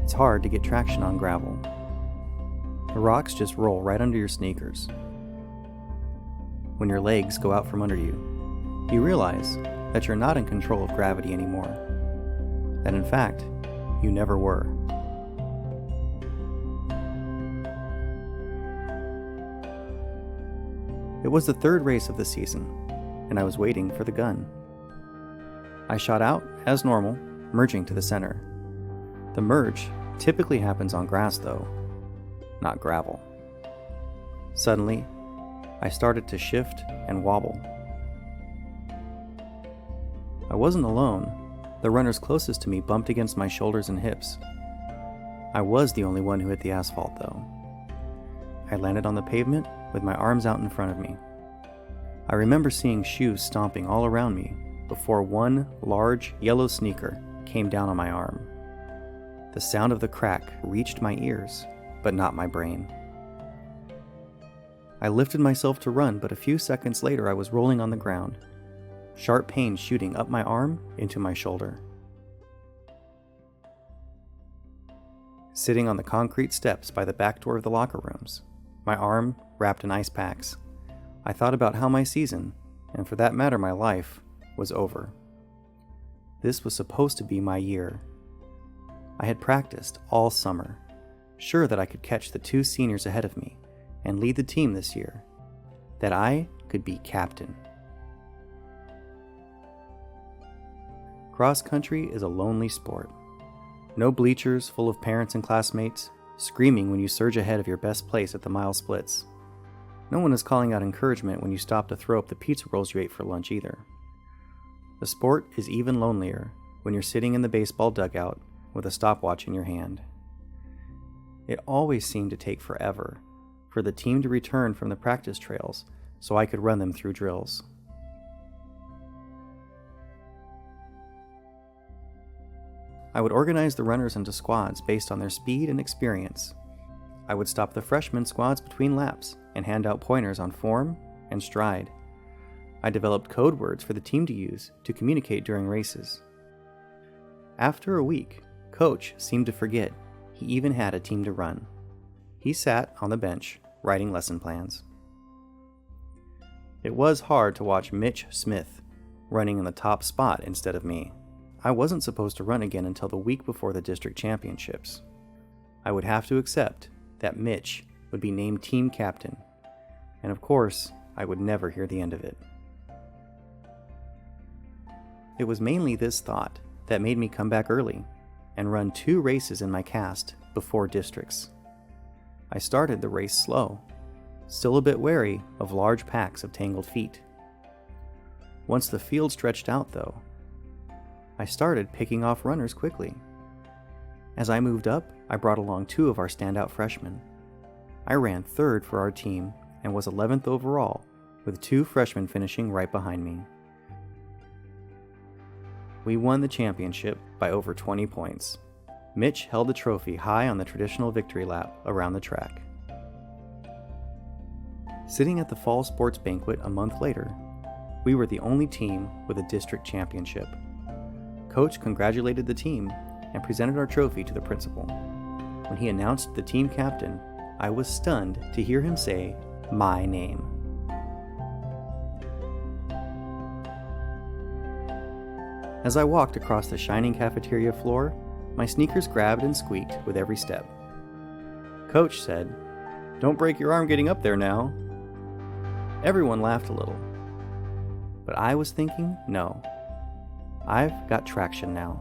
It's hard to get traction on gravel. The rocks just roll right under your sneakers. When your legs go out from under you, you realize that you're not in control of gravity anymore. That in fact, you never were. It was the third race of the season, and I was waiting for the gun. I shot out, as normal, merging to the center. The merge typically happens on grass though, not gravel. Suddenly, I started to shift and wobble. I wasn't alone. The runners closest to me bumped against my shoulders and hips. I was the only one who hit the asphalt though. I landed on the pavement with my arms out in front of me. I remember seeing shoes stomping all around me before one large yellow sneaker came down on my arm. The sound of the crack reached my ears, but not my brain. I lifted myself to run, but a few seconds later I was rolling on the ground, sharp pain shooting up my arm into my shoulder. Sitting on the concrete steps by the back door of the locker rooms, my arm wrapped in ice packs, I thought about how my season, and for that matter my life, was over. This was supposed to be my year. I had practiced all summer, sure that I could catch the two seniors ahead of me and lead the team this year, that I could be captain. Cross country is a lonely sport. No bleachers full of parents and classmates, screaming when you surge ahead of your best place at the mile splits. No one is calling out encouragement when you stop to throw up the pizza rolls you ate for lunch either. The sport is even lonelier when you're sitting in the baseball dugout with a stopwatch in your hand. It always seemed to take forever for the team to return from the practice trails so I could run them through drills. I would organize the runners into squads based on their speed and experience. I would stop the freshman squads between laps and hand out pointers on form and stride. I developed code words for the team to use to communicate during races. After a week, Coach seemed to forget he even had a team to run. He sat on the bench writing lesson plans. It was hard to watch Mitch Smith running in the top spot instead of me. I wasn't supposed to run again until the week before the district championships. I would have to accept that Mitch would be named team captain, and of course, I would never hear the end of it. It was mainly this thought that made me come back early and run 2 races in my cast before districts. I started the race slow, still a bit wary of large packs of tangled feet. Once the field stretched out though, I started picking off runners quickly. As I moved up, I brought along 2 of our standout freshmen. I ran 3rd for our team and was 11th overall, with 2 freshmen finishing right behind me. We won the championship by over 20 points. Mitch held the trophy high on the traditional victory lap around the track. Sitting at the fall sports banquet a month later, we were the only team with a district championship. Coach congratulated the team and presented our trophy to the principal. When he announced the team captain, I was stunned to hear him say my name. As I walked across the shining cafeteria floor, my sneakers grabbed and squeaked with every step. Coach said, "Don't break your arm getting up there now." Everyone laughed a little. But I was thinking, no, I've got traction now.